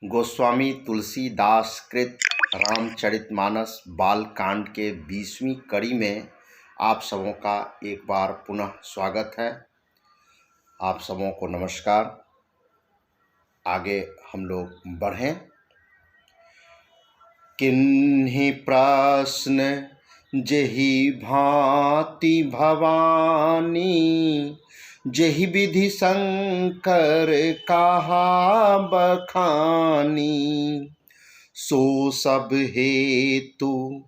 गोस्वामी तुलसीदास कृत रामचरितमानस बालकांड के 20वीं कड़ी में आप सबों का एक बार पुनः स्वागत है। आप सबों को नमस्कार। आगे हम लोग बढ़ें। किन्हीं प्रश्न जेहि भांति भवानी, जेहि विधि शंकर कहा बखानी। सो सब हेतु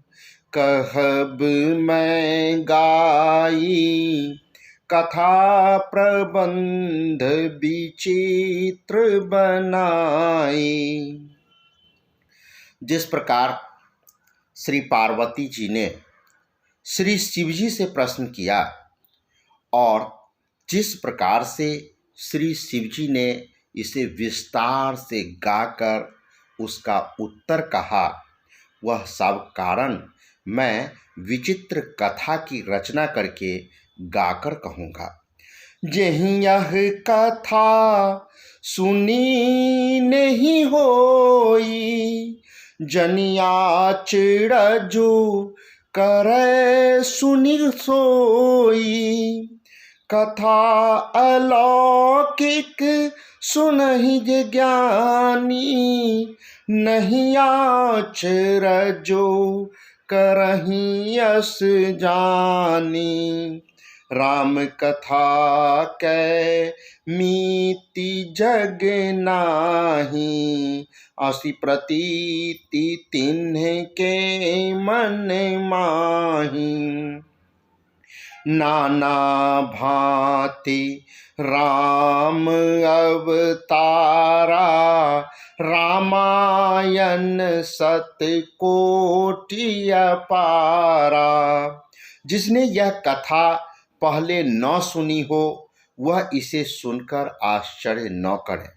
कहब मैं गाई, कथा प्रबंध विचित्र बनाई। जिस प्रकार श्री पार्वती जी ने श्री शिव जी से प्रश्न किया और जिस प्रकार से श्री शिव जी ने इसे विस्तार से गाकर उसका उत्तर कहा, वह सब कारण मैं विचित्र कथा की रचना करके गाकर कहूँगा। जेहि यह कथा सुनी नहीं होई, जनियाचरजु करे सुनि सोई। कथा अलौकिक सुनहि जे ज्ञानी, नहीं आचरजु करहि यस जानी। राम कथा कै मीति जग नाही, असी प्रतीति तिन्ह के मन माही। नाना भांति राम अवतारा, रामायण सतकोटि अपारा। जिसने यह कथा पहले न सुनी हो, वह इसे सुनकर आश्चर्य न करे।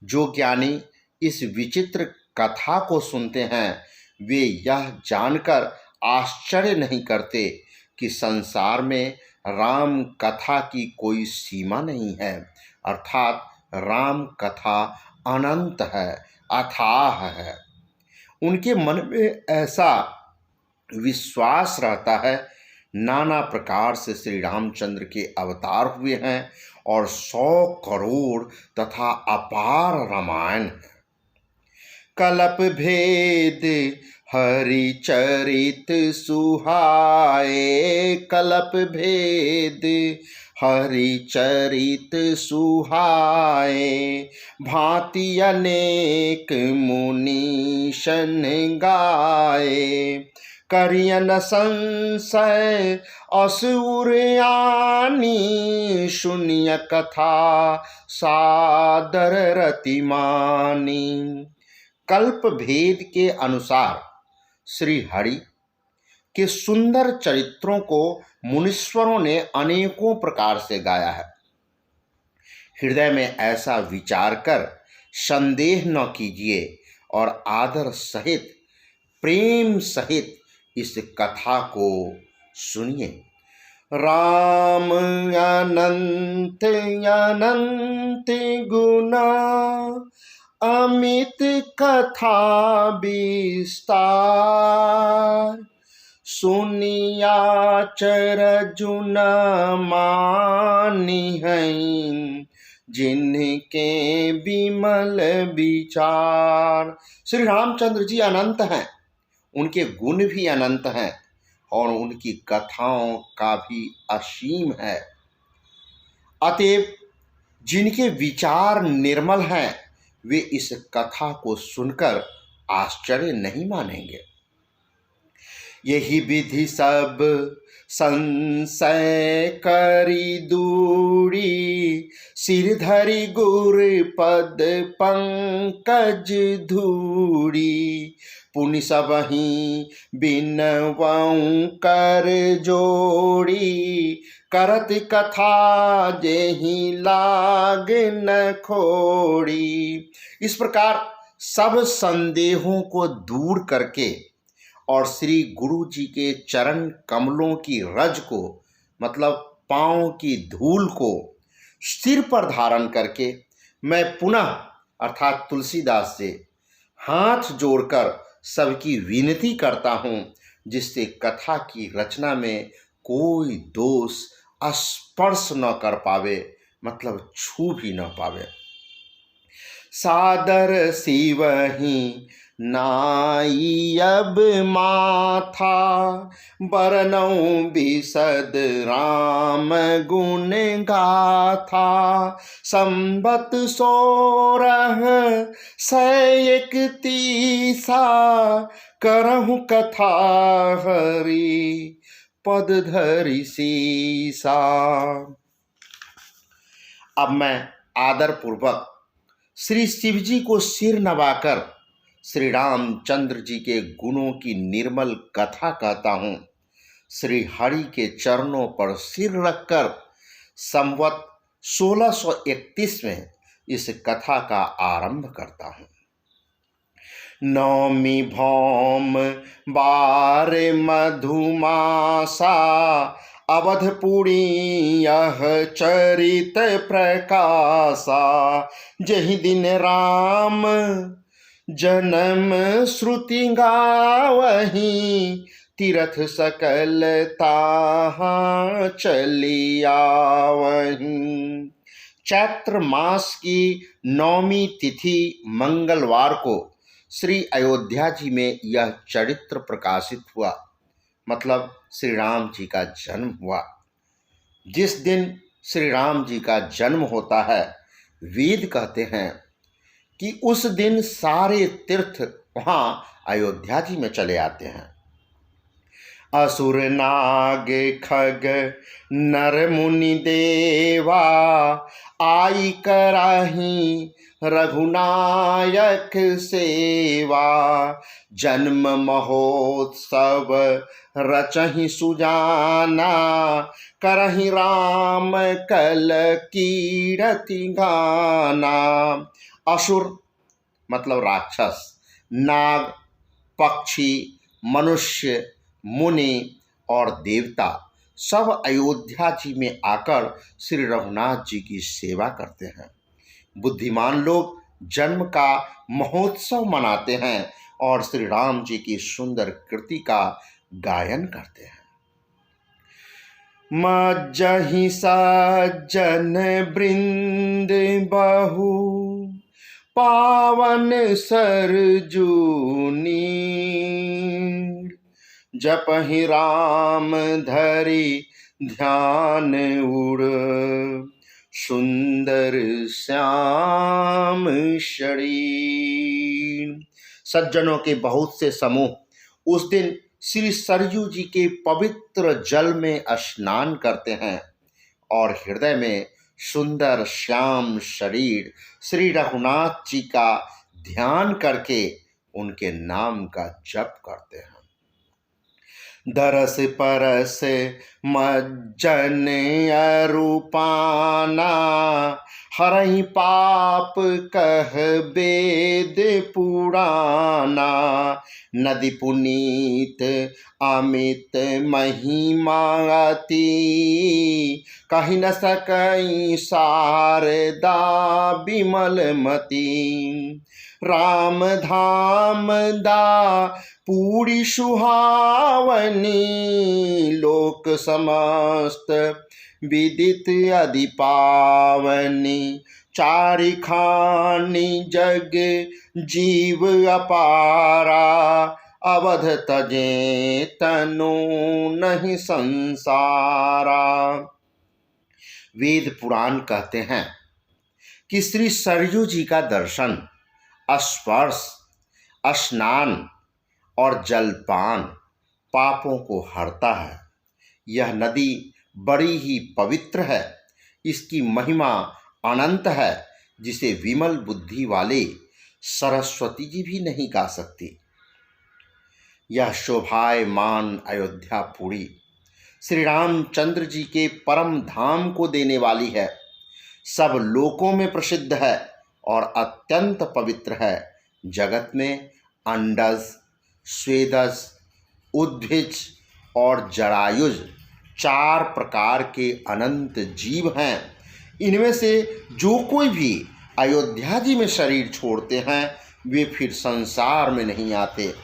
जो ज्ञानी इस विचित्र कथा को सुनते हैं, वे यह जानकर आश्चर्य नहीं करते कि संसार में राम कथा की कोई सीमा नहीं है, अर्थात राम कथा अनंत है, अथाह है। उनके मन में ऐसा विश्वास रहता है, नाना प्रकार से श्री रामचंद्र के अवतार हुए हैं और 100 करोड़ तथा अपार रामायण है। कल्प भेद हरि चरित सुहाए, कल्प भेद हरि चरित सुहाए। भांति अनेक मुनीशन गाए, करियन संशय असुर आनी। सुनिय कथा सादर रतिमानी। कल्प भेद के अनुसार श्री हरि के सुंदर चरित्रों को मुनीश्वरों ने अनेकों प्रकार से गाया है। हृदय में ऐसा विचार कर संदेह न कीजिए और आदर सहित प्रेम सहित इस कथा को सुनिए। राम अनंत अनंत गुना, अमित कथा विस्तार। सुनिया चरजु न मानी हैं, जिनके विमल विचार। श्री रामचंद्र जी अनंत हैं, उनके गुण भी अनंत हैं और उनकी कथाओं का भी असीम है। अतएव जिनके विचार निर्मल हैं, वे इस कथा को सुनकर आश्चर्य नहीं मानेंगे। यही विधि सब संशय करी दूरी, सिर धरि गुर पद पंकज धूरी। पुनि सबहि बिनवऊं कर जोड़ी, करत कथा जेहि लाग न खोड़ी। इस प्रकार सब संदेहों को दूर करके और श्री गुरु जी के चरण कमलों की रज को, मतलब पांव की धूल को सिर पर धारण करके मैं पुनः अर्थात तुलसीदास से हाथ जोड़कर सबकी विनती करता हूँ, जिससे कथा की रचना में कोई दोष स्पर्श न कर पावे, मतलब छू भी न पावे। सादर सिवही नाई अब माथा, बरनऊ बिसद राम गुण गाथा। संबत 1631 करहु कथा हरि पद धरि सीसा। अब मैं आदर पूर्वक श्री शिव जी को सिर नवाकर श्री रामचंद्र जी के गुणों की निर्मल कथा कहता हूँ। श्री हरि के चरणों पर सिर रखकर संवत 1631 में इस कथा का आरंभ करता हूँ। नौमी भौम बार मधुमासा, अवधपुरी यह चरित प्रकाशा। जहि दिन राम जन्म श्रुति गावही, तीरथ सकल ताहाँ चली आवहीं। चैत्र मास की 9वीं तिथि मंगलवार को श्री अयोध्या जी में यह चरित्र प्रकाशित हुआ, मतलब श्री राम जी का जन्म हुआ। जिस दिन श्री राम जी का जन्म होता है, वेद कहते हैं कि उस दिन सारे तीर्थ वहाँ अयोध्या जी में चले आते हैं। असुर नाग खग नर मुनि देवा, आई कराही रघुनायक सेवा। जन्म महोत्सव रचहि सुजाना, करहि राम कल कीरति गाना। असुर मतलब राक्षस, नाग पक्षी, मनुष्य, मुनि और देवता सब अयोध्या जी में आकर श्री रघुनाथ जी की सेवा करते हैं। बुद्धिमान लोग जन्म का महोत्सव मनाते हैं और श्री राम जी की सुंदर कृति का गायन करते हैं। मज्जहि सज्जन वृंद बहु, पावन सरजूनी। जपहि राम धरि ध्यान उड़, सुंदर श्याम शरीर। सज्जनों के बहुत से समूह उस दिन श्री सरयू जी के पवित्र जल में स्नान करते हैं और हृदय में सुंदर श्याम शरीर श्री रघुनाथ जी का ध्यान करके उनके नाम का जप करते हैं। दरस परस मज्जन अरूपाना, हरहि पाप कह वेद पुराना। नदी पुनीत अमित महिमा अति, कहि न सकई शारदा विमल मती। राम धाम दा पूरी सुहावनी, लोक समस्त विदित अधि पावनी। चारिखानी जग जीव अपारा, अवध तजे तनु नहीं संसारा। वेद पुराण कहते हैं कि श्री सरयू जी का दर्शन, स्पर्श, स्नान और जलपान पापों को हरता है। यह नदी बड़ी ही पवित्र है, इसकी महिमा अनंत है, जिसे विमल बुद्धि वाले सरस्वती जी भी नहीं गा सकती। यह शोभायमान अयोध्यापुरी श्री रामचंद्र जी के परम धाम को देने वाली है, सब लोकों में प्रसिद्ध है और अत्यंत पवित्र है। जगत में अंडज, स्वेदज, उद्भिज और जरायुज 4 प्रकार के अनंत जीव हैं। इनमें से जो कोई भी अयोध्या जी में शरीर छोड़ते हैं वे फिर संसार में नहीं आते,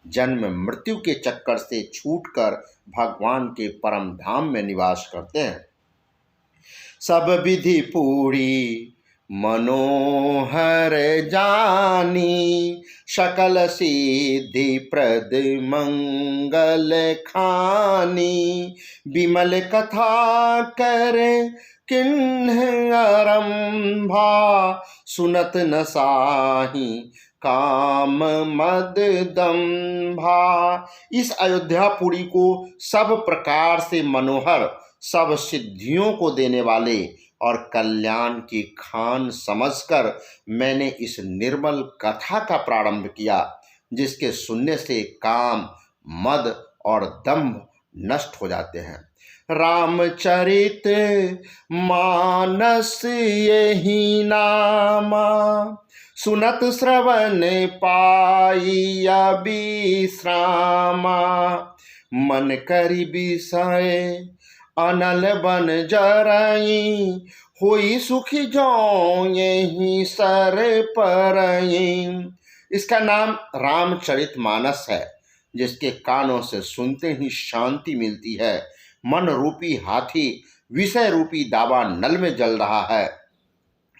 जन्म मृत्यु के चक्कर से छूटकर भगवान के परम धाम में निवास करते हैं। सब विधि पूरी मनोहर जानी, सकल सिद्धि प्रद मंगल खानी, विमल कथा कर किन्ह आरंभा, सुनत न साही काम मद दंभा। इस अयोध्यापुरी को सब प्रकार से मनोहर, सब सिद्धियों को देने वाले और कल्याण की खान समझकर मैंने इस निर्मल कथा का प्रारंभ किया, जिसके सुनने से काम, मद और दंभ नष्ट हो जाते हैं। रामचरित मानस यही नामा, सुनत श्रवण पाई विश्रामा, मन करि विषय अनल बन जरई, होई सुखी जो यही सर परई। इसका नाम रामचरितमानस है, जिसके कानों से सुनते ही शांति मिलती है। मन रूपी हाथी विषय रूपी दावा नल में जल रहा है,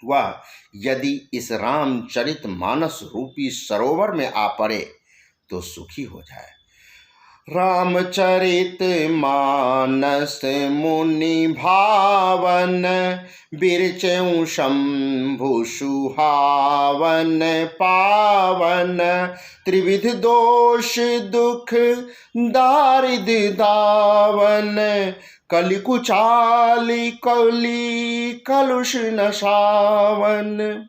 वह यदि इस रामचरितमानस रूपी सरोवर में आ पड़े तो सुखी हो जाए। रामचरित मानस मुनि भावन, बिरचऊ शंभु सुहावन पावन, त्रिविध दोष दुख दारिद दावन, कलि कुचाली कौली कलुष नशावन।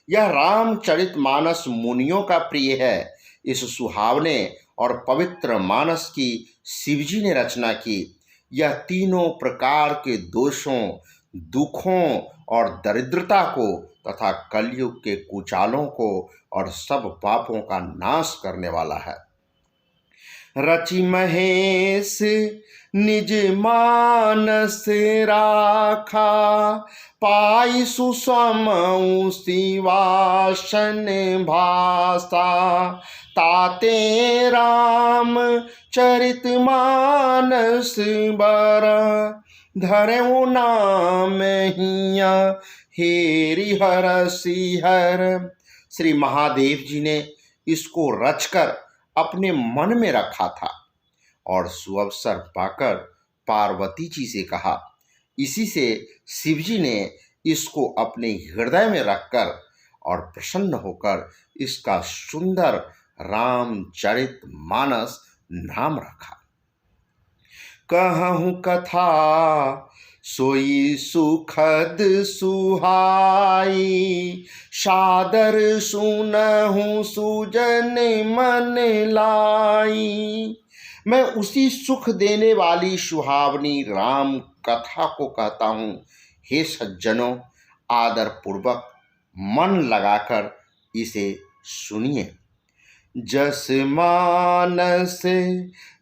यह रामचरितमानस मुनियों का प्रिय है। इस सुहावने और पवित्र मानस की शिवजी ने रचना की। यह तीनों प्रकार के दोषों, दुखों और दरिद्रता को तथा कलयुग के कुचालों को और सब पापों का नाश करने वाला है। रचि महेश निज मानस राखा, पाई सुसमऊ शिवासन भाषा, ताते राम चरित मानस बर, धरऊ नाम हिया हेरि हर सिहर। श्री महादेव जी ने इसको रचकर अपने मन में रखा था और सुअवसर पाकर पार्वती जी से कहा। इसी से शिवजी ने इसको अपने हृदय में रखकर और प्रसन्न होकर इसका सुंदर रामचरितमानस नाम रखा। कहूँ कथा सोई सुखद सुहाई, सादर सुनहु सुजन मन लाई। मैं उसी सुख देने वाली सुहावनी राम कथा को कहता हूँ। हे सज्जनों, आदर पूर्वक मन लगाकर इसे सुनिए। जस मानस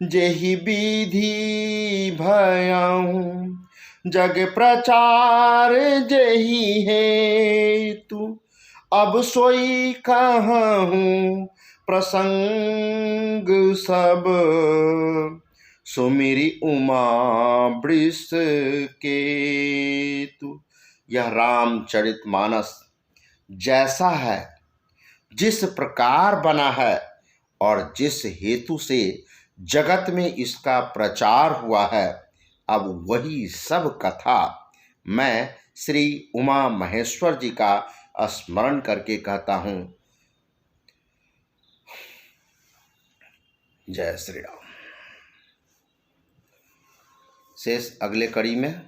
जेहि विधि भयउ, जग प्रचार जेहि हेतु, अब सोई कहूँ प्रसंग सब, सुमिरि उमा वृष केतु। यह रामचरितमानस जैसा है, जिस प्रकार बना है और जिस हेतु से जगत में इसका प्रचार हुआ है, अब वही सब कथा मैं श्री उमा महेश्वर जी का स्मरण करके कहता हूँ। जय श्री राम। शेष अगले कड़ी में